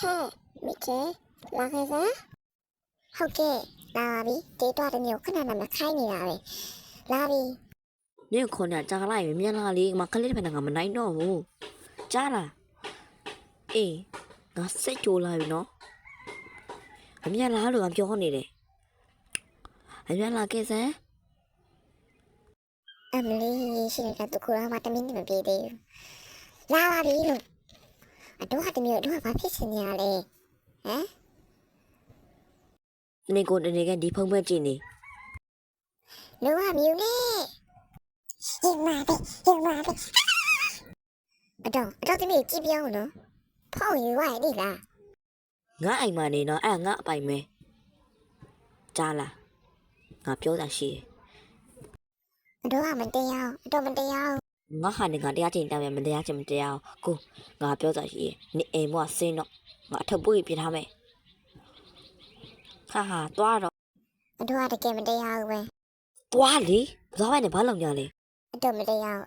ဟဲ့မိကေလာခဲ့စမ်းဟုတ်ကဲ့လာပါပြီတေးတော့တဲ့မျိုးခဏနာမခိုင်းနေတာပဲလာပြီ နင့်ခေါ်နေကြာလိုက်မြန်လာလေငါကလေးတစ်ဖက်ငါမနိုင်တော့ဘူးကြားလားအေးငါစိတ်ကြိုးလာပြီနော်အမြန်လာလို့ငါပြောနေတယ်အမြန်လာခဲ့စမ်း အမလီရှင်ကတကူလာမတမင်းမပြေသေးဘူးလာပါပြီလို့အတော့တမျိုးတော့ဘာဖြစ်စနေရလဲဟမ် နေကိုတနေကဒီဖုံးပဲကြည့်နေ လူကမြူနေရင်မာပဲအတော့တမီးကြည့်ပြောင်းနော်ဖောက်ယူရည်လေလား ငါအိမ်မနေတော့အဲ့ငါအပိုင်မဲကြားလားငါပြောတာရှိတယ် အတော့မတရားအတော့မတရား ငါဟာနေငါတရားချင်းတောင်းရမတရားချင်းမတရားကိုငါပြောတာရှိတယ်နေအိမ်ဘွားဆင်းတော့ငါအထုပ်ပွေးပြထားမယ်ဟာသွားတော့ အတော့တကယ်မတရားဘူးပဲ သွားလေသွားပဲနဲ့ဘာလုပ်ကြလဲ အတော့မတရား